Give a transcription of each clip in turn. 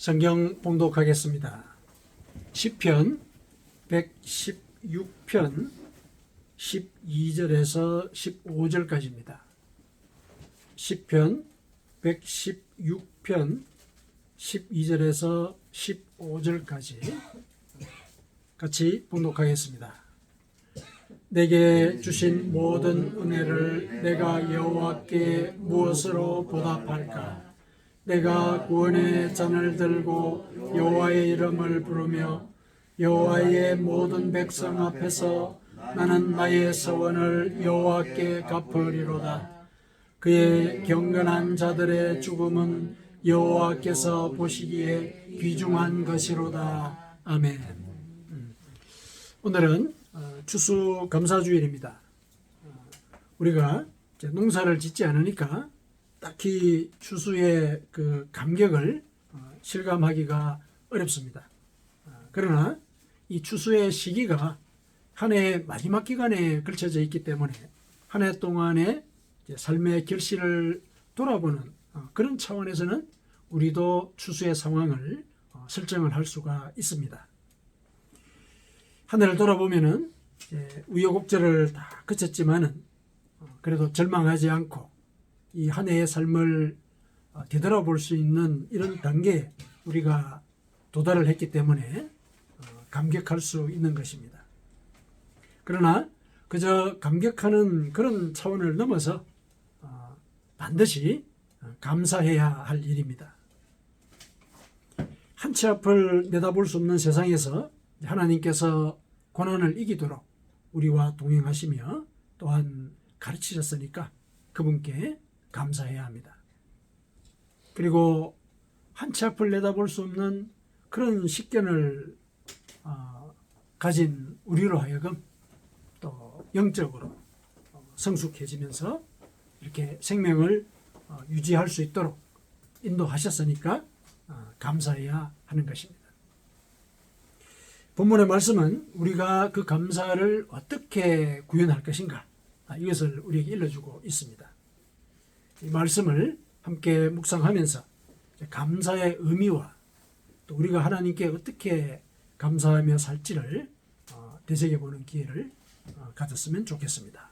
성경 봉독하겠습니다. 시편 116편 12절에서 15절까지입니다. 시편 116편 12절에서 15절까지 같이 봉독하겠습니다. 내게 주신 모든 은혜를 내가 여호와께 무엇으로 보답할까? 내가 구원의 잔을 들고 여호와의 이름을 부르며 여호와의 모든 백성 앞에서 나는 나의 서원을 여호와께 갚으리로다. 그의 경건한 자들의 죽음은 여호와께서 보시기에 귀중한 것이로다. 아멘. 오늘은 추수감사주일입니다. 우리가 농사를 짓지 않으니까 딱히 추수의 그 감격을 실감하기가 어렵습니다. 그러나 이 추수의 시기가 한 해의 마지막 기간에 걸쳐져 있기 때문에 한 해 동안의 삶의 결실을 돌아보는 그런 차원에서는 우리도 추수의 상황을 설정을 할 수가 있습니다. 한 해를 돌아보면은 우여곡절을 다 거쳤지만은 그래도 절망하지 않고 이 한 해의 삶을 되돌아볼 수 있는 이런 단계에 우리가 도달을 했기 때문에 감격할 수 있는 것입니다. 그러나 그저 감격하는 그런 차원을 넘어서 반드시 감사해야 할 일입니다. 한 치 앞을 내다볼 수 없는 세상에서 하나님께서 고난을 이기도록 우리와 동행하시며 또한 가르치셨으니까 그분께 감사해야 합니다. 그리고 한 치 앞을 내다볼 수 없는 그런 식견을 가진 우리로 하여금 또 영적으로 성숙해지면서 이렇게 생명을 유지할 수 있도록 인도하셨으니까 감사해야 하는 것입니다. 본문의 말씀은 우리가 그 감사를 어떻게 구현할 것인가 이것을 우리에게 일러주고 있습니다. 이 말씀을 함께 묵상하면서 감사의 의미와 또 우리가 하나님께 어떻게 감사하며 살지를 되새겨보는 기회를 가졌으면 좋겠습니다.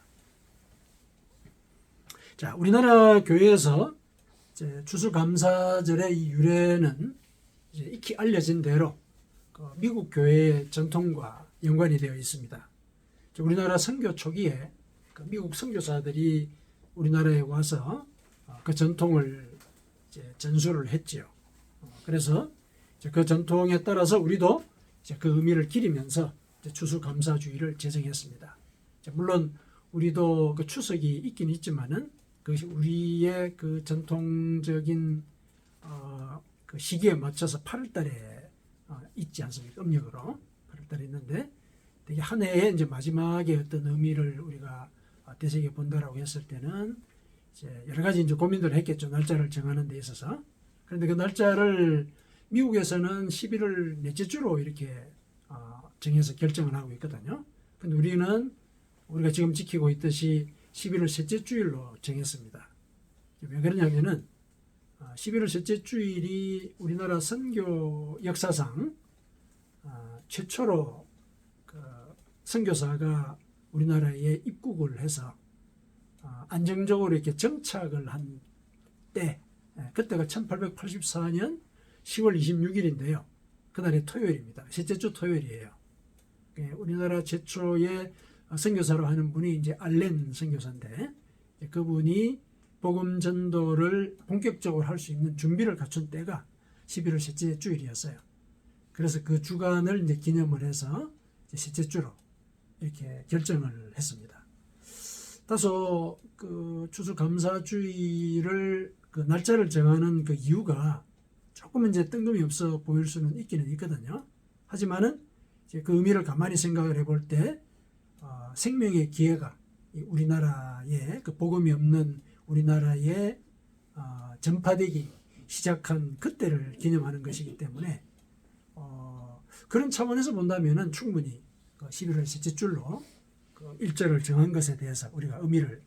자, 우리나라 교회에서 추수감사절의 이 유래는 익히 알려진 대로 미국 교회의 전통과 연관이 되어 있습니다. 우리나라 선교 초기에 미국 선교사들이 우리나라에 와서 그 전통을 전수를 했지요. 그래서 그 전통에 따라서 우리도 그 의미를 기리면서 추수감사주의를 제정했습니다. 물론 우리도 그 추석이 있긴 있지만은 그것이 우리의 그 전통적인 그 시기에 맞춰서 8월달에 있지 않습니까? 음력으로 8월달에 있는데 되게 한 해의 이제 마지막에 어떤 의미를 우리가 되새겨 본다라고 했을 때는 이제 여러 가지 이제 고민들을 했겠죠. 날짜를 정하는 데 있어서. 그런데 그 날짜를 미국에서는 11월 넷째 주로 이렇게 정해서 결정을 하고 있거든요. 근데 우리가 지금 지키고 있듯이 11월 셋째 주일로 정했습니다. 왜 그러냐면은 11월 셋째 주일이 우리나라 선교 역사상 최초로 그 선교사가 우리나라에 입국을 해서 안정적으로 이렇게 정착을 한 때, 그때가 1884년 10월 26일인데요. 그날이 토요일입니다. 셋째 주 토요일이에요. 우리나라 최초의 선교사로 하는 분이 이제 알렌 선교사인데 그분이 복음 전도를 본격적으로 할 수 있는 준비를 갖춘 때가 11월 셋째 주일이었어요. 그래서 그 주간을 이제 기념을 해서 이제 셋째 주로 이렇게 결정을 했습니다. 다소 그 추수감사주의를 그 날짜를 정하는 그 이유가 조금 이제 뜬금이 없어 보일 수는 있기는 있거든요. 하지만은 이제 그 의미를 가만히 생각을 해볼 때 생명의 기회가 우리나라에 그 복음이 없는 우리나라에 전파되기 시작한 그때를 기념하는 것이기 때문에 그런 차원에서 본다면은 충분히 11월 셋째 줄로 그 일절을 정한 것에 대해서 우리가 의미를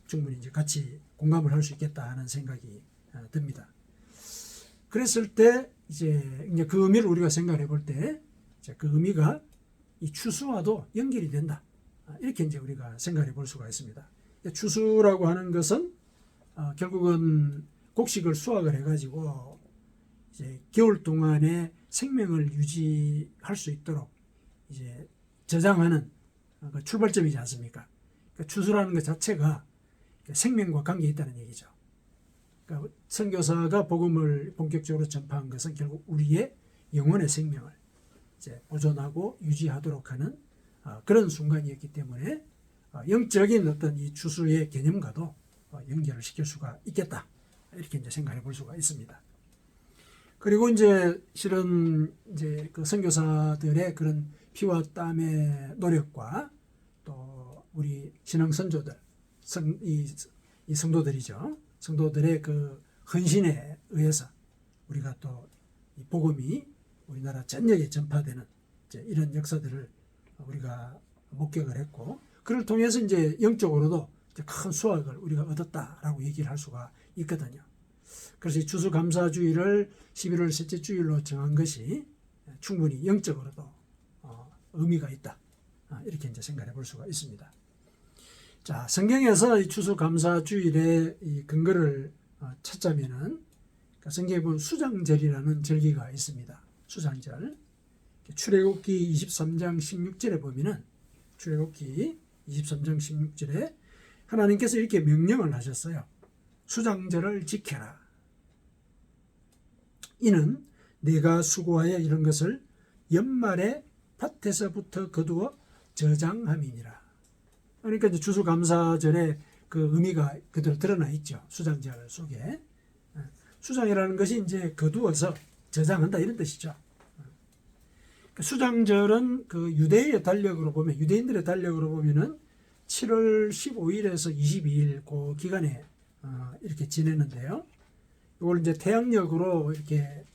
충분히 이제 같이 공감을 할 수 있겠다 하는 생각이 듭니다. 그랬을 때 이제 그 의미를 우리가 생각해 볼 때 그 의미가 이 추수와도 연결이 된다. 이렇게 이제 우리가 생각해 볼 수가 있습니다. 추수라고 하는 것은 결국은 곡식을 수확을 해가지고 이제 겨울 동안에 생명을 유지할 수 있도록 이제 저장하는 그 출발점이지 않습니까? 그러니까 추수라는 것 자체가 생명과 관계 있다는 얘기죠. 그러니까 선교사가 복음을 본격적으로 전파한 것은 결국 우리의 영혼의 생명을 이제 보존하고 유지하도록 하는 그런 순간이었기 때문에 영적인 어떤 이 추수의 개념과도 연결을 시킬 수가 있겠다. 이렇게 이제 생각해 볼 수가 있습니다. 그리고 이제 실은 이제 그 선교사들의 그런 피와 땀의 노력과 또 우리 신앙 선조들, 이 성도들이죠. 성도들의 그 헌신에 의해서 우리가 또 이 복음이 우리나라 전역에 전파되는 이제 이런 역사들을 우리가 목격을 했고, 그를 통해서 이제 영적으로도 이제 큰 수확을 우리가 얻었다라고 얘기를 할 수가 있거든요. 그래서 이 추수감사주일을 11월 셋째 주일로 정한 것이 충분히 영적으로도 의미가 있다. 이렇게 이제 생각해 볼 수가 있습니다. 자, 성경에서 이 추수감사주일의 이 근거를 찾자면은 성경에 보면 수장절이라는 절기가 있습니다. 수장절. 출애굽기 23장 16절에 보면은 출애굽기 23장 16절에 하나님께서 이렇게 명령을 하셨어요. 수장절을 지켜라. 이는 내가 수고하여 이런 것을 연말에 밭에서부터 거두어 저장함이니라. 그러니까 이제 추수감사절의 그 의미가 그대로 드러나 있죠. 수장절 속에. 수장이라는 것이 이제 거두어서 저장한다 이런 뜻이죠. 수장절은 그 유대인들의 달력으로 보면은 7월 15일에서 22일 그 기간에 이렇게 지내는데요. 이걸 이제 태양력으로 이렇게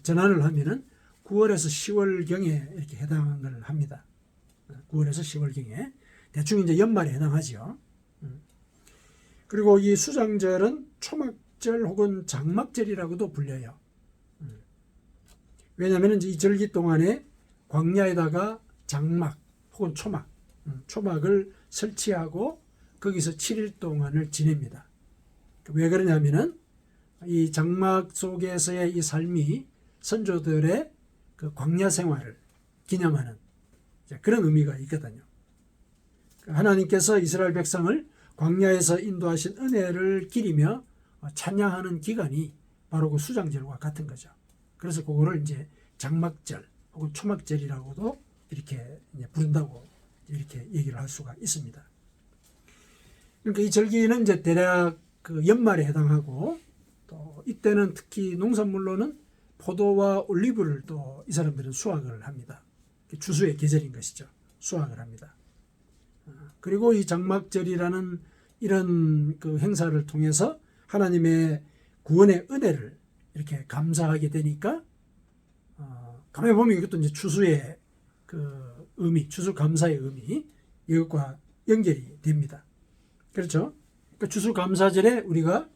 전환을 하면은 9월에서 10월경에 이렇게 해당을 합니다. 9월에서 10월경에 대충 이제 연말에 해당하죠. 그리고 이 수장절은 초막절 혹은 장막절이라고도 불려요. 왜냐하면 이 절기 동안에 광야에다가 장막 혹은 초막을 설치하고 거기서 7일 동안을 지냅니다. 왜 그러냐면은 이 장막 속에서의 이 삶이 선조들의 그 광야 생활을 기념하는 그런 의미가 있거든요. 하나님께서 이스라엘 백성을 광야에서 인도하신 은혜를 기리며 찬양하는 기간이 바로 그 수장절과 같은 거죠. 그래서 그거를 이제 장막절 혹은 초막절이라고도 이렇게 부른다고 이렇게 얘기를 할 수가 있습니다. 그러니까 이 절기는 이제 대략 그 연말에 해당하고 또 이때는 특히 농산물로는 포도와 올리브를 또 이 사람들은 수확을 합니다. 추수의 계절인 것이죠. 수확을 합니다. 그리고 이 장막절이라는 이런 그 행사를 통해서 하나님의 구원의 은혜를 이렇게 감사하게 되니까 가만히 보면 이것도 이제 추수의 그 의미, 추수 감사의 의미 이것과 연결이 됩니다. 그렇죠? 그러니까 추수 감사절에 우리가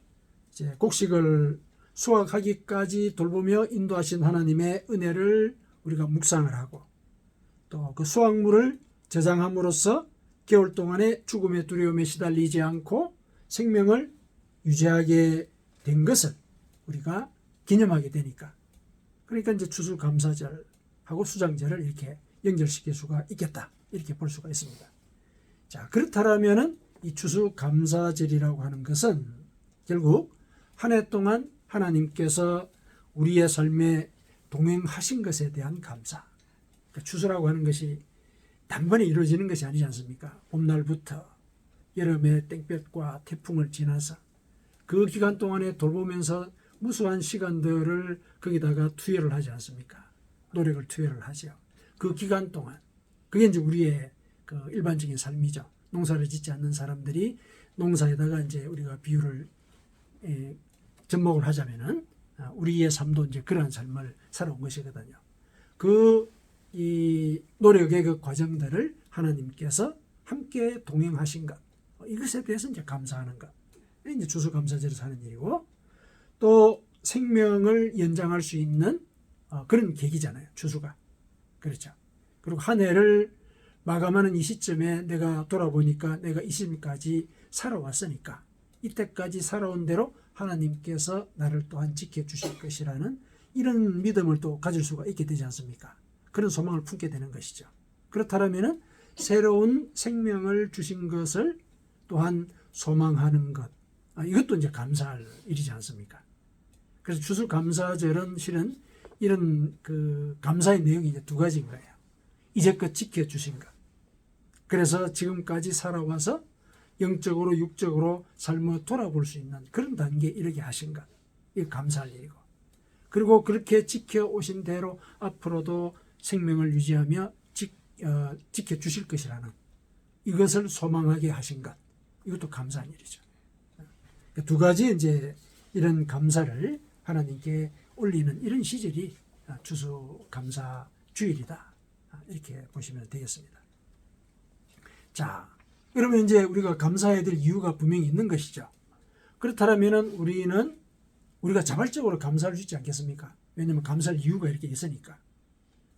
이제 곡식을 수확하기까지 돌보며 인도하신 하나님의 은혜를 우리가 묵상을 하고 또 그 수확물을 저장함으로써 겨울 동안에 죽음의 두려움에 시달리지 않고 생명을 유지하게 된 것을 우리가 기념하게 되니까 그러니까 이제 추수감사절하고 수장절을 이렇게 연결시킬 수가 있겠다 이렇게 볼 수가 있습니다. 자, 그렇다면은 이 추수감사절이라고 하는 것은 결국 한 해 동안 하나님께서 우리의 삶에 동행하신 것에 대한 감사. 그러니까 추수라고 하는 것이 단번에 이루어지는 것이 아니지 않습니까? 봄날부터 여름의 땡볕과 태풍을 지나서 그 기간 동안에 돌보면서 무수한 시간들을 거기다가 투여를 하지 않습니까? 노력을 투여를 하죠. 그 기간 동안 그게 이제 우리의 그 일반적인 삶이죠. 농사를 짓지 않는 사람들이 농사에다가 이제 우리가 비유를 접목을 하자면은 우리의 삶도 이제 그러한 삶을 살아온 것이거든요. 이 노력의 그 과정들을 하나님께서 함께 동행하신 것, 이것에 대해서 이제 감사하는 것. 이제 추수감사절에서 하는 일이고, 또 생명을 연장할 수 있는 그런 계기잖아요. 추수가. 그렇죠. 그리고 한 해를 마감하는 이 시점에 내가 돌아보니까 내가 이 시점까지 살아왔으니까 이때까지 살아온 대로 하나님께서 나를 또한 지켜주실 것이라는 이런 믿음을 또 가질 수가 있게 되지 않습니까? 그런 소망을 품게 되는 것이죠. 그렇다면 새로운 생명을 주신 것을 또한 소망하는 것, 이것도 이제 감사할 일이지 않습니까? 그래서 추수감사절은 실은 이런 그 감사의 내용이 이제 두 가지인 거예요. 이제껏 지켜주신 것. 그래서 지금까지 살아와서 영적으로 육적으로 삶을 돌아볼 수 있는 그런 단계에 이르게 하신 것. 이게 감사할 일이고. 그리고 그렇게 지켜오신 대로 앞으로도 생명을 유지하며 지켜주실 것이라는 이것을 소망하게 하신 것. 이것도 감사한 일이죠. 두 가지 이제 이런 감사를 하나님께 올리는 이런 시절이 추수감사 주일이다. 이렇게 보시면 되겠습니다. 자, 그러면 이제 우리가 감사해야 될 이유가 분명히 있는 것이죠. 그렇다면 우리가 자발적으로 감사할 수 있지 않겠습니까? 왜냐하면 감사할 이유가 이렇게 있으니까.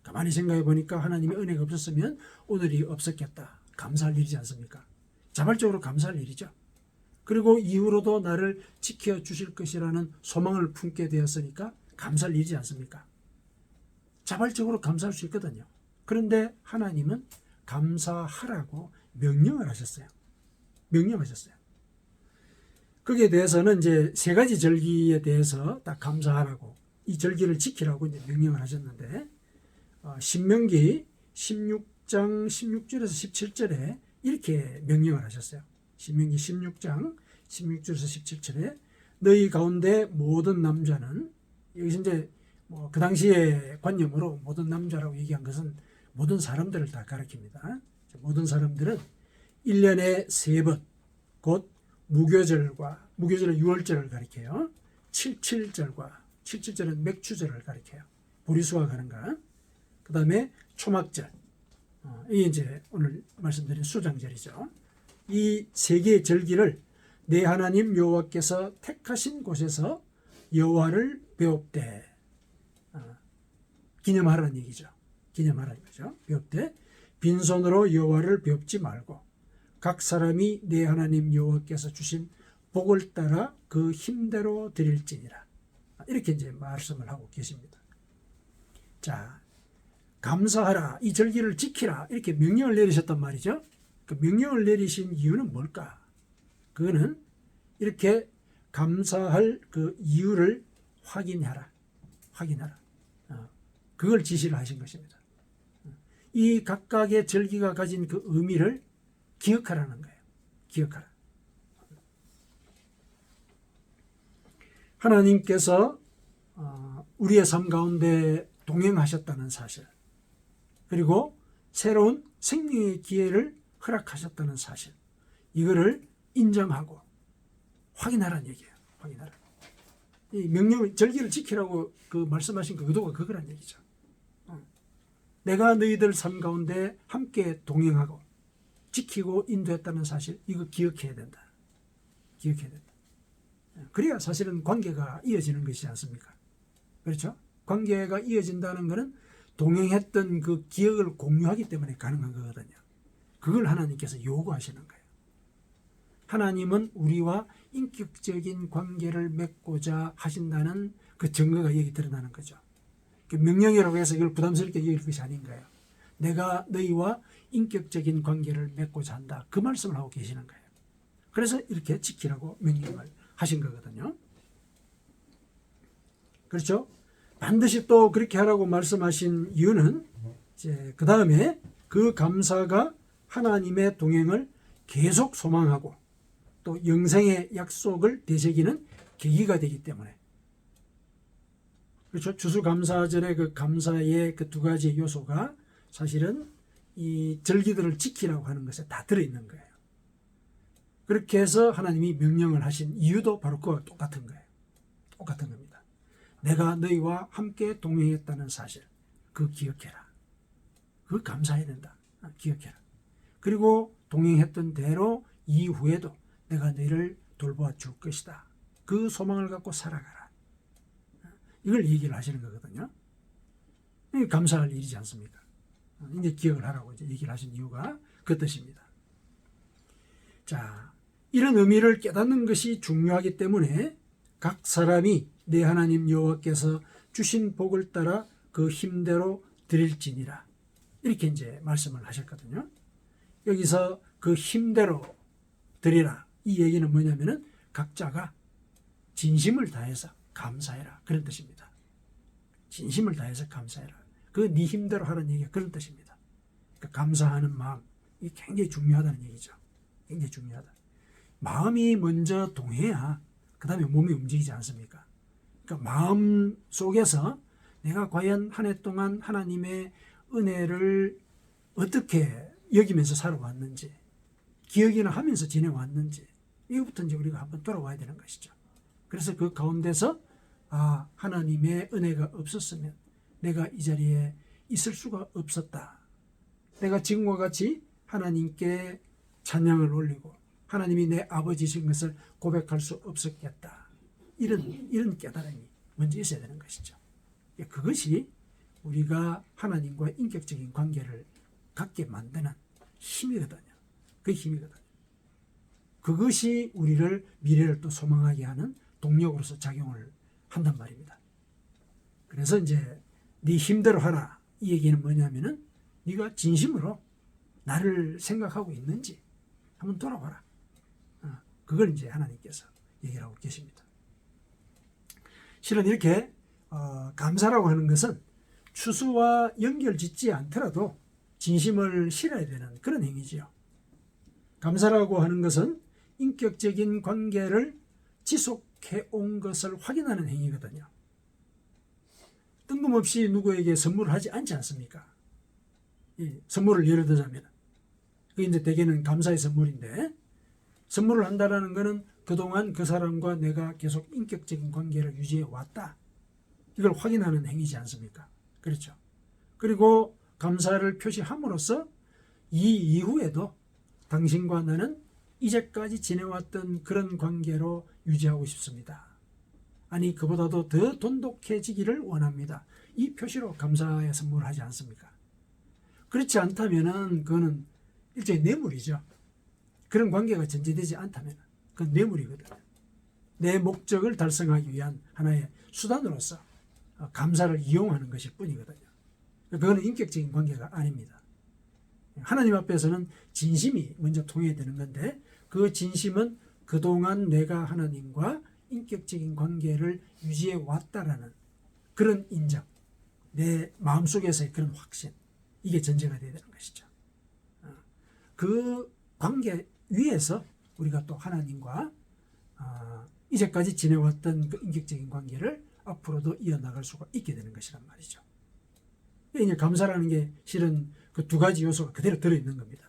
가만히 생각해 보니까 하나님의 은혜가 없었으면 오늘이 없었겠다. 감사할 일이지 않습니까? 자발적으로 감사할 일이죠. 그리고 이후로도 나를 지켜주실 것이라는 소망을 품게 되었으니까 감사할 일이지 않습니까? 자발적으로 감사할 수 있거든요. 그런데 하나님은 감사하라고 명령을 하셨어요. 명령하셨어요. 거기에 대해서는 이제 세 가지 절기에 대해서 딱 감사하라고 이 절기를 지키라고 이제 명령을 하셨는데 신명기 16장 16절에서 17절에 이렇게 명령을 하셨어요. 신명기 16장 16절에서 17절에 너희 가운데 모든 남자는 여기서 이제 그 당시의 관념으로 모든 남자라고 얘기한 것은 모든 사람들을 다 가리킵니다. 모든 사람들은 1년에 3번 곧 무교절은 유월절을 가리켜요. 77절은 맥추절을 가리켜요. 보리수가 가는 거. 그 다음에 초막절. 이게 이제 오늘 말씀드린 수장절이죠. 이 세 개의 절기를 내 하나님 여호와께서 택하신 곳에서 여호와를 배웁되 기념하라는 얘기죠. 기념하라는 거죠. 배웁되 빈손으로 여호와를 배웁지 말고 각 사람이 내 하나님 여호와께서 주신 복을 따라 그 힘대로 드릴지니라. 이렇게 이제 말씀을 하고 계십니다. 자, 감사하라, 이 절기를 지키라 이렇게 명령을 내리셨단 말이죠. 그 명령을 내리신 이유는 뭘까? 그거는 이렇게 감사할 그 이유를 확인하라. 그걸 지시를 하신 것입니다. 이 각각의 절기가 가진 그 의미를 기억하라는 거예요. 기억하라. 하나님께서 우리의 삶 가운데 동행하셨다는 사실, 그리고 새로운 생명의 기회를 허락하셨다는 사실, 이거를 인정하고 확인하라는 얘기예요. 확인하라. 이 명령을 절기를 지키라고 그 말씀하신 그 의도가 그거란 얘기죠. 내가 너희들 삶 가운데 함께 동행하고 지키고 인도했다는 사실, 이거 기억해야 된다. 기억해야 된다. 그래야 사실은 관계가 이어지는 것이지 않습니까? 그렇죠? 관계가 이어진다는 것은 동행했던 그 기억을 공유하기 때문에 가능한 거거든요. 그걸 하나님께서 요구하시는 거예요. 하나님은 우리와 인격적인 관계를 맺고자 하신다는 그 증거가 여기 드러나는 거죠. 명령이라고 해서 이걸 부담스럽게 여길 것이 아닌 거예요. 내가 너희와 인격적인 관계를 맺고자 한다. 그 말씀을 하고 계시는 거예요. 그래서 이렇게 지키라고 명령을 하신 거거든요. 그렇죠? 반드시 또 그렇게 하라고 말씀하신 이유는 이제 그 다음에 그 감사가 하나님의 동행을 계속 소망하고 또 영생의 약속을 되새기는 계기가 되기 때문에, 그렇죠? 추수감사절의 그 감사의 그 두 가지 요소가 사실은 이 절기들을 지키라고 하는 것에 다 들어있는 거예요. 그렇게 해서 하나님이 명령을 하신 이유도 바로 그와 똑같은 거예요. 똑같은 겁니다. 내가 너희와 함께 동행했다는 사실, 그거 기억해라. 그거 감사해야 된다. 기억해라. 그리고 동행했던 대로 이후에도 내가 너희를 돌보아 줄 것이다. 그 소망을 갖고 살아가라. 이걸 얘기를 하시는 거거든요. 이게 감사할 일이지 않습니까? 이제 기억을 하라고 이제 얘기를 하신 이유가 그 뜻입니다. 자, 이런 의미를 깨닫는 것이 중요하기 때문에 각 사람이 내 하나님 여호와께서 주신 복을 따라 그 힘대로 드릴지니라. 이렇게 이제 말씀을 하셨거든요. 여기서 그 힘대로 드리라. 이 얘기는 뭐냐면은 각자가 진심을 다해서 감사해라. 그런 뜻입니다. 진심을 다해서 감사해라. 그 네 힘대로 하라는 얘기가 그런 뜻입니다. 그러니까 감사하는 마음, 이게 굉장히 중요하다는 얘기죠. 굉장히 중요하다. 마음이 먼저 동해야 그 다음에 몸이 움직이지 않습니까? 그러니까 마음 속에서 내가 과연 한 해 동안 하나님의 은혜를 어떻게 여기면서 살아왔는지, 기억이나 하면서 지내왔는지, 이거부터 이제 우리가 한번 돌아와야 되는 것이죠. 그래서 그 가운데서 하나님의 은혜가 없었으면 내가 이 자리에 있을 수가 없었다. 내가 지금과 같이 하나님께 찬양을 올리고 하나님이 내 아버지신 것을 고백할 수 없었겠다. 이런 깨달음이 먼저 있어야 되는 것이죠. 그것이 우리가 하나님과 인격적인 관계를 갖게 만드는 힘이거든요. 그 힘이거든요. 그것이 우리를 미래를 또 소망하게 하는 동력으로서 작용을 한단 말입니다. 그래서 이제 네 힘대로 하라. 이 얘기는 뭐냐면은 네가 진심으로 나를 생각하고 있는지 한번 돌아봐라. 그걸 이제 하나님께서 얘기를 하고 계십니다. 실은 이렇게 감사라고 하는 것은 추수와 연결짓지 않더라도 진심을 실어야 되는 그런 행위지요. 감사라고 하는 것은 인격적인 관계를 지속해 온 것을 확인하는 행위거든요. 뜬금없이 누구에게 선물을 하지 않지 않습니까? 선물을 예를 들자면 그게 이제 대개는 감사의 선물인데, 선물을 한다라는 것은 그동안 그 사람과 내가 계속 인격적인 관계를 유지해 왔다. 이걸 확인하는 행위지 않습니까? 그렇죠. 그리고 감사를 표시함으로써 이 이후에도 당신과 나는 이제까지 지내왔던 그런 관계로 유지하고 싶습니다. 아니, 그보다도 더 돈독해지기를 원합니다. 이 표시로 감사의 선물을 하지 않습니까? 그렇지 않다면은 그거는 일종의 뇌물이죠. 그런 관계가 전제되지 않다면 그건 뇌물이거든요. 내 목적을 달성하기 위한 하나의 수단으로서 감사를 이용하는 것일 뿐이거든요. 그거는 인격적인 관계가 아닙니다. 하나님 앞에서는 진심이 먼저 통해야 되는 건데, 그 진심은 그동안 내가 하나님과 인격적인 관계를 유지해 왔다라는 그런 인정, 내 마음속에서의 그런 확신, 이게 전제가 되어야 되는 것이죠. 그 관계 위에서 우리가 또 하나님과 이제까지 지내왔던 그 인격적인 관계를 앞으로도 이어나갈 수가 있게 되는 것이란 말이죠. 이제 감사라는 게 실은 그 두 가지 요소가 그대로 들어있는 겁니다.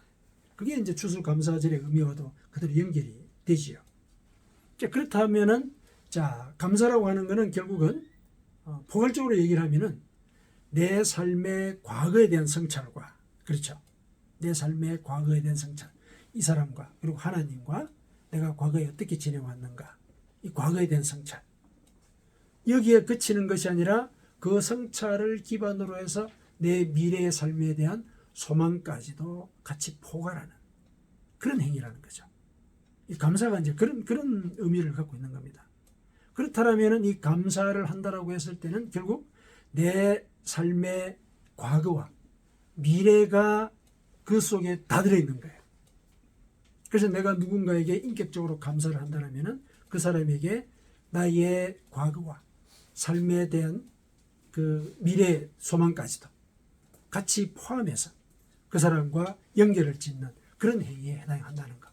그게 이제 추수감사절의 의미와도 그대로 연결이 되지요. 자, 그렇다면은, 자, 감사라고 하는 것은 결국은 포괄적으로 얘기를 하면은 내 삶의 과거에 대한 성찰과, 그렇죠. 내 삶의 과거에 대한 성찰, 이 사람과 그리고 하나님과 내가 과거에 어떻게 지내왔는가, 이 과거에 대한 성찰, 여기에 그치는 것이 아니라 그 성찰을 기반으로 해서 내 미래의 삶에 대한 소망까지도 같이 포괄하는 그런 행위라는 거죠. 이 감사가 이제 그런 의미를 갖고 있는 겁니다. 그렇다면 이 감사를 한다라고 했을 때는 결국 내 삶의 과거와 미래가 그 속에 다 들어있는 거예요. 그래서 내가 누군가에게 인격적으로 감사를 한다면 그 사람에게 나의 과거와 삶에 대한 그 미래 소망까지도 같이 포함해서 그 사람과 연결을 짓는 그런 행위에 해당한다는 것.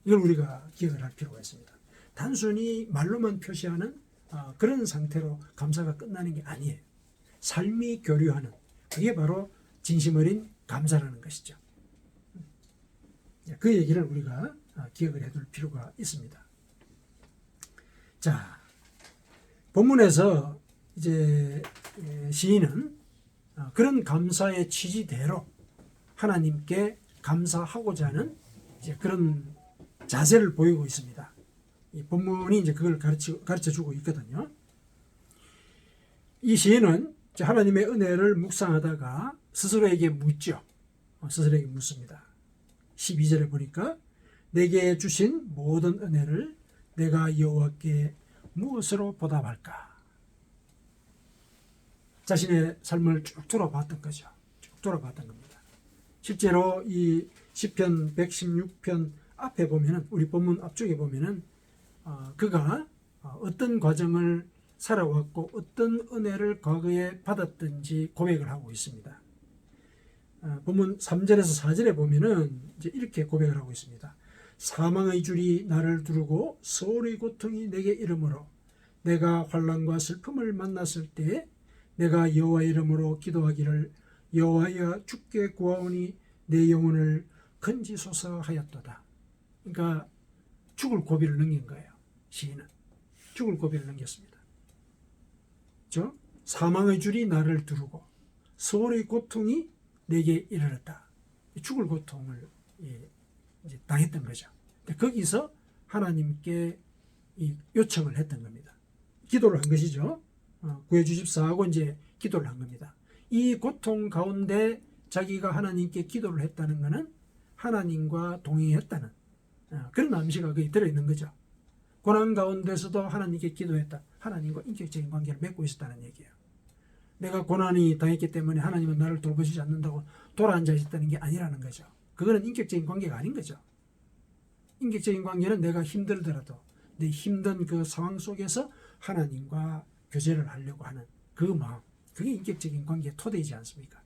이걸 우리가 기억을 할 필요가 있습니다. 단순히 말로만 표시하는 그런 상태로 감사가 끝나는 게 아니에요. 삶이 교류하는, 그게 바로 진심 어린 감사라는 것이죠. 그 얘기를 우리가 기억을 해둘 필요가 있습니다. 자, 본문에서 이제 시인은 그런 감사의 취지대로 하나님께 감사하고자 하는 이제 그런 자세를 보이고 있습니다. 이 본문이 이제 그걸 가르쳐 주고 있거든요. 이 시인은 하나님의 은혜를 묵상하다가 스스로에게 묻죠. 스스로에게 묻습니다. 12절에 보니까 내게 주신 모든 은혜를 내가 여호와께 무엇으로 보답할까? 자신의 삶을 쭉 돌아봤던 거죠. 쭉 돌아봤던 겁니다. 실제로 이 시편 116편 앞에 보면은, 우리 본문 앞쪽에 보면은 그가 어떤 과정을 살아왔고 어떤 은혜를 과거에 받았든지 고백을 하고 있습니다. 본문 3절에서 4절에 보면은 이제 이렇게 고백을 하고 있습니다. 사망의 줄이 나를 두르고 소울의 고통이 내게 이르므로 내가 환난과 슬픔을 만났을 때 내가 여호와 이름으로 기도하기를 여호와여 주께 구하오니 내 영혼을 건지소서 하였도다. 그러니까 죽을 고비를 넘긴 거예요. 시인은 죽을 고비를 넘겼습니다. 사망의 줄이 나를 두르고 소울의 고통이 내게 이르렀다. 죽을 고통을 이제 당했던 거죠. 거기서 하나님께 요청을 했던 겁니다. 기도를 한 것이죠. 구해주십사 하고 이제 기도를 한 겁니다. 이 고통 가운데 자기가 하나님께 기도를 했다는 것은 하나님과 동행했다는 그런 암시가 거기 들어있는 거죠. 고난 가운데서도 하나님께 기도했다. 하나님과 인격적인 관계를 맺고 있었다는 얘기예요. 내가 고난이 당했기 때문에 하나님은 나를 돌보시지 않는다고 돌아앉아 있었다는 게 아니라는 거죠. 그거는 인격적인 관계가 아닌 거죠. 인격적인 관계는 내가 힘들더라도 내 힘든 그 상황 속에서 하나님과 교제를 하려고 하는 그 마음, 그게 인격적인 관계의 토대이지 않습니까?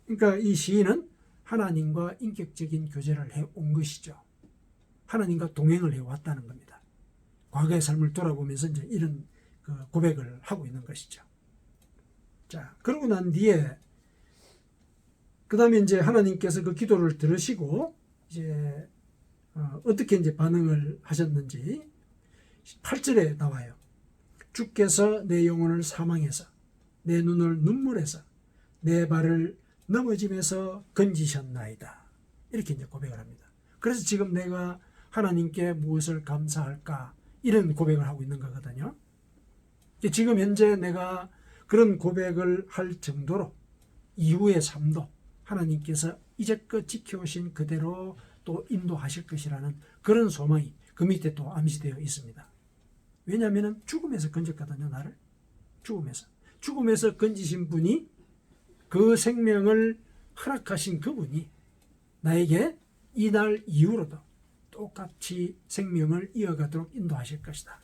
그러니까 이 시인은 하나님과 인격적인 교제를 해온 것이죠. 하나님과 동행을 해왔다는 겁니다. 과거의 삶을 돌아보면서 이제 이런 그 고백을 하고 있는 것이죠. 자, 그러고 난 뒤에 그 다음에 이제 하나님께서 그 기도를 들으시고 이제 어떻게 이제 반응을 하셨는지 8절에 나와요. 주께서 내 영혼을 사망해서 내 눈을 눈물에서 내 발을 넘어짐에서 건지셨나이다. 이렇게 이제 고백을 합니다. 그래서 지금 내가 하나님께 무엇을 감사할까? 이런 고백을 하고 있는 거거든요. 지금 현재 내가 그런 고백을 할 정도로 이후의 삶도 하나님께서 이제껏 지켜오신 그대로 또 인도하실 것이라는 그런 소망이 그 밑에 또 암시되어 있습니다. 왜냐하면 죽음에서 건졌거든요. 나를 죽음에서 건지신 분이, 그 생명을 허락하신 그분이 나에게 이날 이후로도 똑같이 생명을 이어가도록 인도하실 것이다.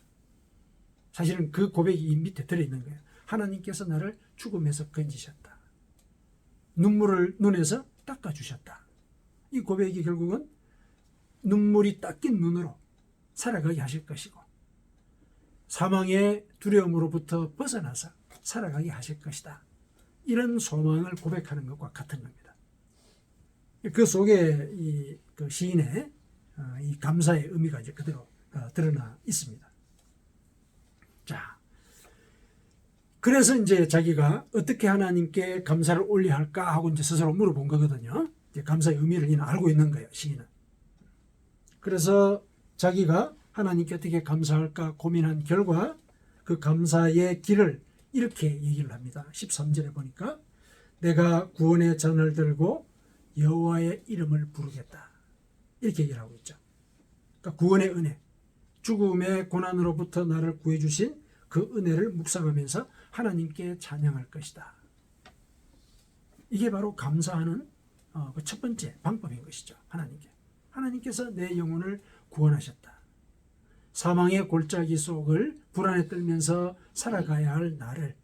사실은 그 고백이 이 밑에 들어있는 거예요. 하나님께서 나를 죽음에서 건지셨다. 눈물을 눈에서 닦아주셨다. 이 고백이 결국은 눈물이 닦인 눈으로 살아가게 하실 것이고 사망의 두려움으로부터 벗어나서 살아가게 하실 것이다. 이런 소망을 고백하는 것과 같은 겁니다. 그 속에 그 시인의 이 감사의 의미가 이제 그대로 드러나 있습니다. 자, 그래서 이제 자기가 어떻게 하나님께 감사를 올려야 할까 하고 이제 스스로 물어본 거거든요. 이제 감사의 의미를 이는 알고 있는 거예요, 시인은. 그래서 자기가 하나님께 어떻게 감사할까 고민한 결과 그 감사의 길을 이렇게 얘기를 합니다. 13절에 보니까 내가 구원의 잔을 들고 여호와의 이름을 부르겠다. 이렇게 얘기를 하고 있죠. 그러니까 구원의 은혜, 죽음의 고난으로부터 나를 구해주신 그 은혜를 묵상하면서 하나님께 찬양할 것이다. 이게 바로 감사하는 그 첫 번째 방법인 것이죠. 하나님께서 내 영혼을 구원하셨다. 사망의 골짜기 속을 불안에 떨면서 살아가야 할 나를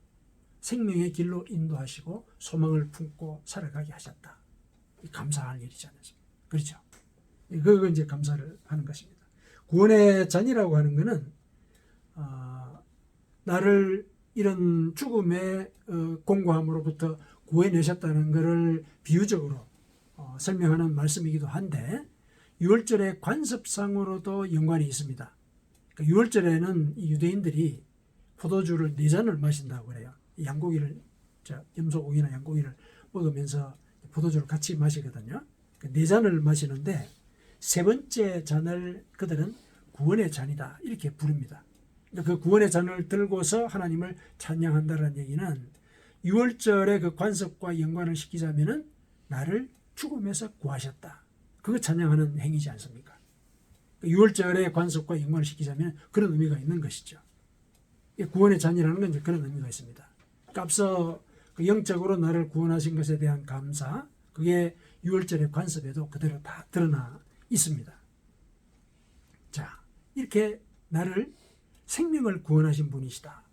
생명의 길로 인도하시고 소망을 품고 살아가게 하셨다. 감사할 일이지 않습니까? 그렇죠? 그거 이제 감사를 하는 것입니다. 구원의 잔이라고 하는 것은 나를 이런 죽음의 공고함으로부터 구해내셨다는 것을 비유적으로 설명하는 말씀이기도 한데 유월절의 관습상으로도 연관이 있습니다. 그러니까 유월절에는 유대인들이 포도주를 4잔을 마신다고 그래요. 양고기를, 염소고기나 양고기를 먹으면서 포도주를 같이 마시거든요. 4잔을 마시는데 세 번째 잔을 그들은 구원의 잔이다 이렇게 부릅니다. 그 구원의 잔을 들고서 하나님을 찬양한다는 얘기는 유월절의 그 관습과 연관을 시키자면은 나를 죽음에서 구하셨다. 그거 찬양하는 행위지 않습니까? 유월절의 관습과 연관을 시키자면 그런 의미가 있는 것이죠. 구원의 잔이라는 건 이제 그런 의미가 있습니다. 앞서 그 영적으로 나를 구원하신 것에 대한 감사, 그게 유월절의 관습에도 그대로 다 드러나 있습니다. 자, 이렇게 나를 생명을 구원하신 분이시다.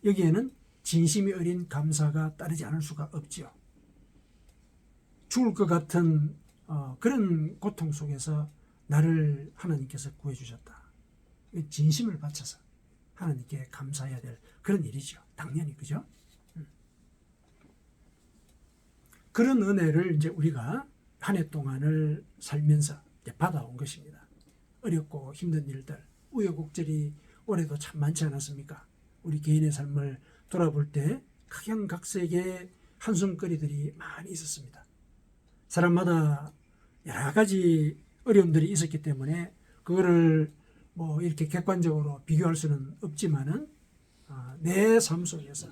여기에는 진심이 어린 감사가 따르지 않을 수가 없지요. 죽을 것 같은 그런 고통 속에서 나를 하나님께서 구해주셨다. 진심을 바쳐서 하나님께 감사해야 될 그런 일이죠. 당연히, 그죠? 그런 은혜를 이제 우리가 한 해 동안을 살면서 이제 받아온 것입니다. 어렵고 힘든 일들, 우여곡절이 올해도 참 많지 않았습니까? 우리 개인의 삶을 돌아볼 때 각양각색의 한숨거리들이 많이 있었습니다. 사람마다 여러 가지 어려움들이 있었기 때문에 그거를 뭐 이렇게 객관적으로 비교할 수는 없지만은 내 삶 속에서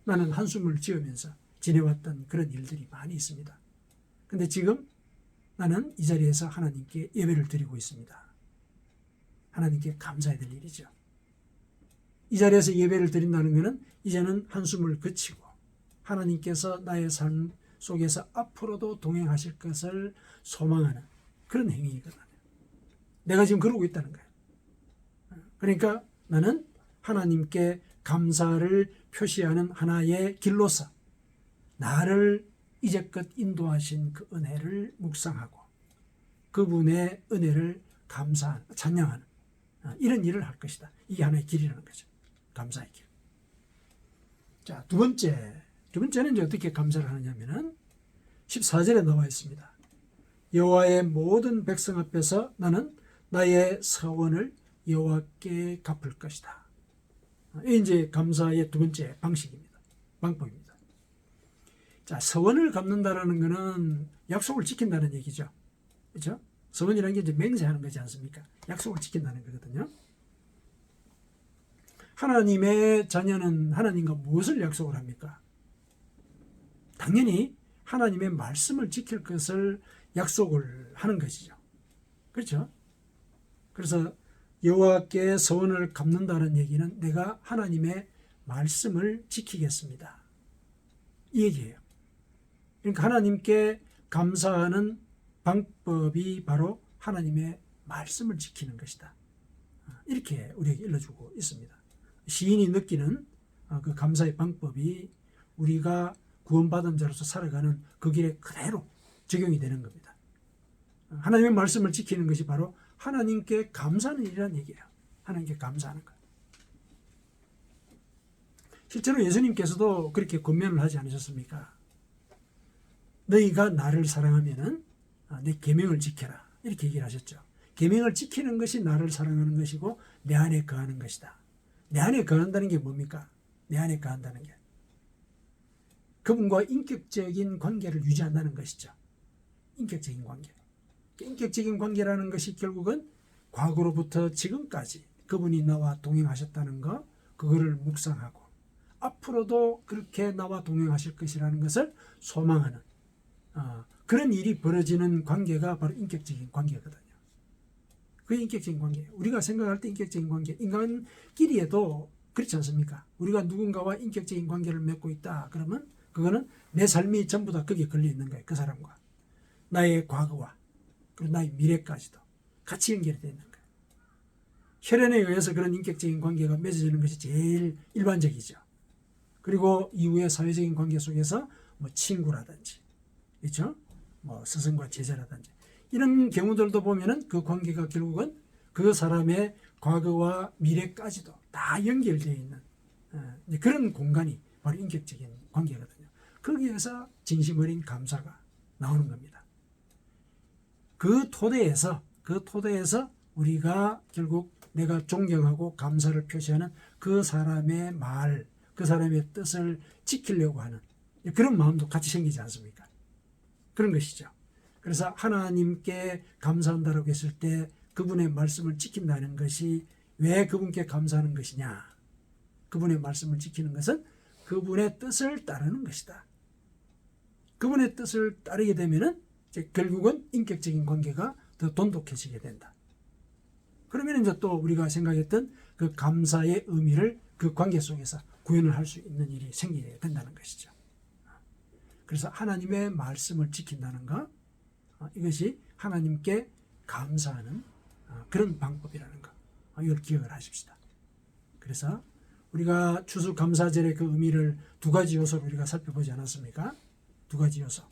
나는 한숨을 지으면서 지내왔던 그런 일들이 많이 있습니다. 근데 지금 나는 이 자리에서 하나님께 예배를 드리고 있습니다. 하나님께 감사해야 될 일이죠. 이 자리에서 예배를 드린다는 것은 이제는 한숨을 그치고 하나님께서 나의 삶 속에서 앞으로도 동행하실 것을 소망하는 그런 행위이거든요. 내가 지금 그러고 있다는 거예요. 그러니까 나는 하나님께 감사를 표시하는 하나의 길로서 나를 이제껏 인도하신 그 은혜를 묵상하고 그분의 은혜를 찬양하는 이런 일을 할 것이다. 이게 하나의 길이라는 거죠. 감사의 길. 자, 두 번째는 이제 어떻게 감사를 하느냐면은 14절에 나와 있습니다. 여호와의 모든 백성 앞에서 나는 나의 서원을 여호와께 갚을 것이다. 이게 이제 감사의 두 번째 방법입니다. 자, 서원을 갚는다라는 것은 약속을 지킨다는 얘기죠. 그렇죠? 서원이라는 게 이제 맹세하는 거지 않습니까? 약속을 지킨다는 거거든요. 하나님의 자녀는 하나님과 무엇을 약속을 합니까? 당연히 하나님의 말씀을 지킬 것을 약속을 하는 것이죠. 그렇죠? 그래서 여호와께 서원을 갚는다는 얘기는 내가 하나님의 말씀을 지키겠습니다. 이 얘기예요. 그러니까 하나님께 감사하는 방법이 바로 하나님의 말씀을 지키는 것이다. 이렇게 우리에게 일러주고 있습니다. 시인이 느끼는 그 감사의 방법이 우리가 구원받은 자로서 살아가는 그 길에 그대로 적용이 되는 겁니다. 하나님의 말씀을 지키는 것이 바로 하나님께 감사하는 일이라는 얘기예요. 하나님께 감사하는 것. 실제로 예수님께서도 그렇게 권면을 하지 않으셨습니까? 너희가 나를 사랑하면은 내 계명을 지켜라. 이렇게 얘기를 하셨죠. 계명을 지키는 것이 나를 사랑하는 것이고 내 안에 거하는 것이다. 내 안에 거한다는 게 뭡니까? 내 안에 거한다는 게 그분과 인격적인 관계를 유지한다는 것이죠. 인격적인 관계. 인격적인 관계라는 것이 결국은 과거로부터 지금까지 그분이 나와 동행하셨다는 것, 그거를 묵상하고 앞으로도 그렇게 나와 동행하실 것이라는 것을 소망하는 그런 일이 벌어지는 관계가 바로 인격적인 관계거든요. 그게 인격적인 관계예요. 우리가 생각할 때 인격적인 관계, 인간끼리에도 그렇지 않습니까? 우리가 누군가와 인격적인 관계를 맺고 있다 그러면 그거는 내 삶이 전부 다 거기에 걸려 있는 거예요. 그 사람과 나의 과거와 그리고 나의 미래까지도 같이 연결되어 있는 거예요. 혈연에 의해서 그런 인격적인 관계가 맺어지는 것이 제일 일반적이죠. 그리고 이후에 사회적인 관계 속에서 뭐 친구라든지, 그렇죠? 뭐 스승과 제자라든지 이런 경우들도 보면은 그 관계가 결국은 그 사람의 과거와 미래까지도 다 연결되어 있는 그런 공간이 바로 인격적인 관계거든요. 거기에서 진심 어린 감사가 나오는 겁니다. 그 토대에서 우리가 결국 내가 존경하고 감사를 표시하는 그 사람의 말, 그 사람의 뜻을 지키려고 하는 그런 마음도 같이 생기지 않습니까? 그런 것이죠. 그래서 하나님께 감사한다라고 했을 때 그분의 말씀을 지킨다는 것이 왜 그분께 감사하는 것이냐? 그분의 말씀을 지키는 것은 그분의 뜻을 따르는 것이다. 그분의 뜻을 따르게 되면은 이제 결국은 인격적인 관계가 더 돈독해지게 된다. 그러면 이제 또 우리가 생각했던 그 감사의 의미를 그 관계 속에서 구현을 할 수 있는 일이 생기게 된다는 것이죠. 그래서 하나님의 말씀을 지킨다는 것, 이것이 하나님께 감사하는 그런 방법이라는 것, 이걸 기억을 하십시다. 그래서 우리가 추수감사절의 그 의미를 두 가지 요소로 우리가 살펴보지 않았습니까? 두 가지 요소.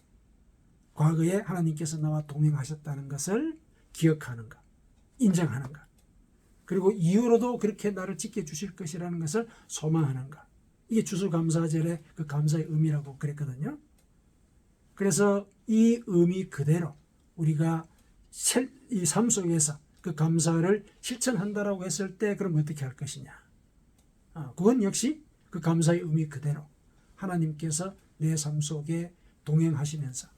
과거에 하나님께서 나와 동행하셨다는 것을 기억하는 것, 인정하는 것. 그리고 이후로도 그렇게 나를 지켜주실 것이라는 것을 소망하는 것. 이게 추수감사절의 그 감사의 의미라고 그랬거든요. 그래서 이 의미 그대로 우리가 이 삶 속에서 그 감사를 실천한다라고 했을 때 그럼 어떻게 할 것이냐. 그건 역시 그 감사의 의미 그대로 하나님께서 내 삶 속에 동행하시면서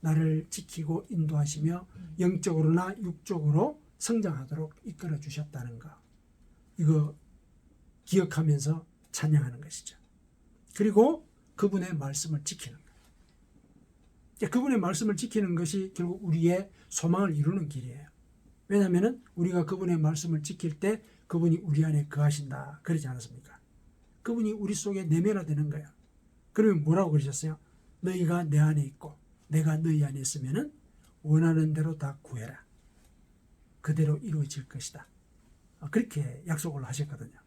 나를 지키고 인도하시며 영적으로나 육적으로 성장하도록 이끌어 주셨다는 거, 이거 기억하면서 찬양하는 것이죠. 그리고 그분의 말씀을 지키는 것. 그분의 말씀을 지키는 것이 결국 우리의 소망을 이루는 길이에요. 왜냐하면 우리가 그분의 말씀을 지킬 때 그분이 우리 안에 거하신다 그러지 않았습니까? 그분이 우리 속에 내면화되는 거예요. 그러면 뭐라고 그러셨어요? 너희가 내 안에 있고 내가 너희 안에 있으면 원하는 대로 다 구해라. 그대로 이루어질 것이다. 그렇게 약속을 하셨거든요.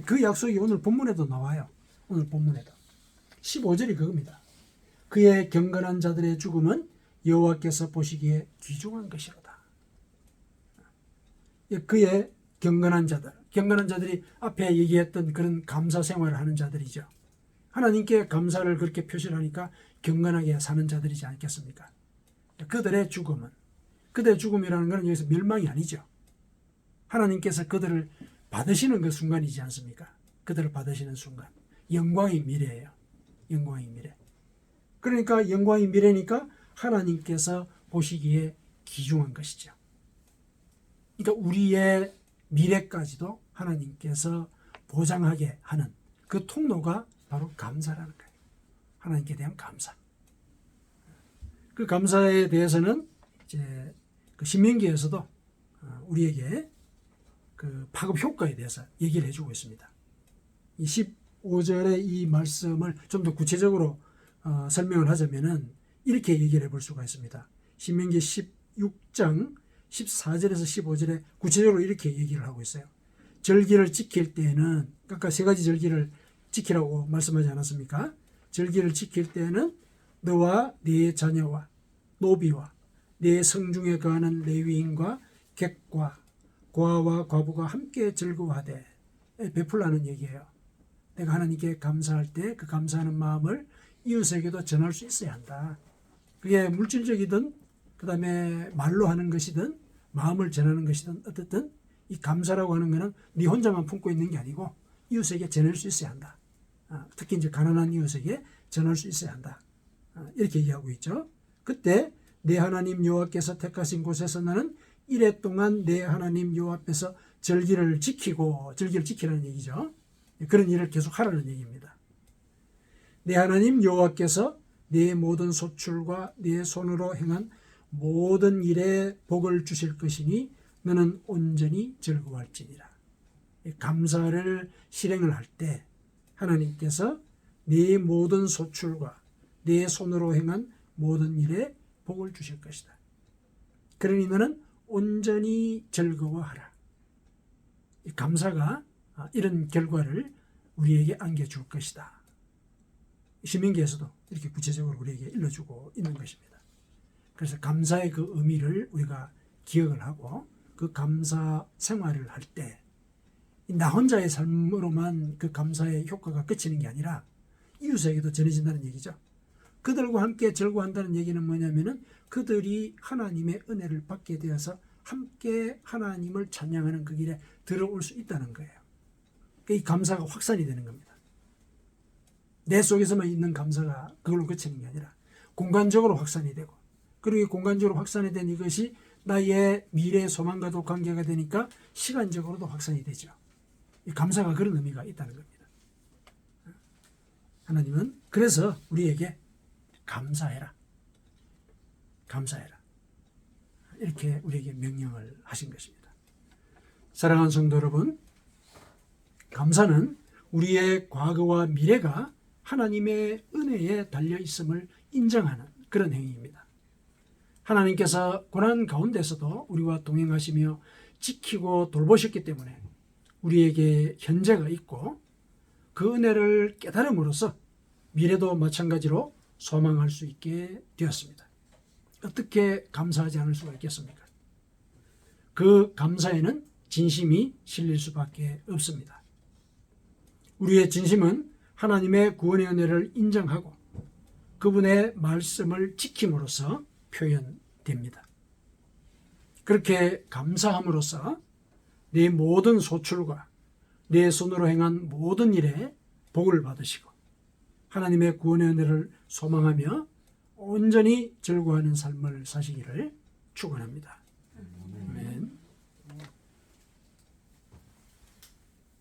그 약속이 오늘 본문에도 나와요. 오늘 본문에도 15절이 그겁니다. 그의 경건한 자들의 죽음은 여호와께서 보시기에 귀중한 것이로다. 그의 경건한 자들, 경건한 자들이 앞에 얘기했던 그런 감사 생활을 하는 자들이죠. 하나님께 감사를 그렇게 표시를 하니까 경건하게 사는 자들이지 않겠습니까? 그들의 죽음이라는 것은 여기서 멸망이 아니죠. 하나님께서 그들을 받으시는 그 순간이지 않습니까? 그들을 받으시는 순간. 영광의 미래예요. 영광의 미래. 그러니까 영광의 미래니까 하나님께서 보시기에 귀중한 것이죠. 그러니까 우리의 미래까지도 하나님께서 보장하게 하는 그 통로가 바로 감사라는 거예요. 하나님께 대한 감사. 그 감사에 대해서는 이제 그 신명기에서도 우리에게 그 파급 효과에 대해서 얘기를 해주고 있습니다. 이 15절의 이 말씀을 좀 더 구체적으로 설명을 하자면은 이렇게 얘기를 해볼 수가 있습니다. 신명기 16장 14절에서 15절에 구체적으로 이렇게 얘기를 하고 있어요. 절기를 지킬 때에는 아까 세 가지 절기를 지키라고 말씀하지 않았습니까? 절기를 지킬 때에는 너와 네 자녀와 노비와 네 성중에 거하는 레위인과 객과 고아와 과부가 함께 즐거워하되 베풀라는 얘기예요. 내가 하나님께 감사할 때 그 감사하는 마음을 이웃에게도 전할 수 있어야 한다. 그게 물질적이든 그 다음에 말로 하는 것이든 마음을 전하는 것이든 어떻든 이 감사라고 하는 것은 네 혼자만 품고 있는 게 아니고 이웃에게 전할 수 있어야 한다. 특히 이제 가난한 이웃에게 전할 수 있어야 한다. 이렇게 얘기하고 있죠. 그때 내 하나님 여호와께서 택하신 곳에서 너는 이래 동안 내 하나님 여호와 앞에서 절기를 지키라는 얘기죠. 그런 일을 계속 하라는 얘기입니다. 내 하나님 여호와께서 내 모든 소출과 내 손으로 행한 모든 일에 복을 주실 것이니 너는 온전히 즐거워할지니라. 감사를 실행을 할 때 하나님께서 네 모든 소출과 네 손으로 행한 모든 일에 복을 주실 것이다. 그러니 너는 온전히 즐거워하라. 감사가 이런 결과를 우리에게 안겨줄 것이다. 신명기에서도 이렇게 구체적으로 우리에게 일러주고 있는 것입니다. 그래서 감사의 그 의미를 우리가 기억을 하고 그 감사 생활을 할 때 나 혼자의 삶으로만 그 감사의 효과가 그치는 게 아니라 이웃에게도 전해진다는 얘기죠. 그들과 함께 즐거워한다는 얘기는 뭐냐면은 그들이 하나님의 은혜를 받게 되어서 함께 하나님을 찬양하는 그 길에 들어올 수 있다는 거예요. 이 감사가 확산이 되는 겁니다. 내 속에서만 있는 감사가 그걸로 그치는 게 아니라 공간적으로 확산이 되고, 그리고 공간적으로 확산이 된 이것이 나의 미래 소망과도 관계가 되니까 시간적으로도 확산이 되죠. 이 감사가 그런 의미가 있다는 겁니다. 하나님은 그래서 우리에게 감사해라. 감사해라. 이렇게 우리에게 명령을 하신 것입니다. 사랑하는 성도 여러분, 감사는 우리의 과거와 미래가 하나님의 은혜에 달려 있음을 인정하는 그런 행위입니다. 하나님께서 고난 가운데서도 우리와 동행하시며 지키고 돌보셨기 때문에 우리에게 현재가 있고 그 은혜를 깨달음으로써 미래도 마찬가지로 소망할 수 있게 되었습니다. 어떻게 감사하지 않을 수가 있겠습니까? 그 감사에는 진심이 실릴 수밖에 없습니다. 우리의 진심은 하나님의 구원의 은혜를 인정하고 그분의 말씀을 지킴으로써 표현됩니다. 그렇게 감사함으로써 내 모든 소출과 내 손으로 행한 모든 일에 복을 받으시고 하나님의 구원의 은혜를 소망하며 온전히 즐거워하는 삶을 사시기를 축원합니다.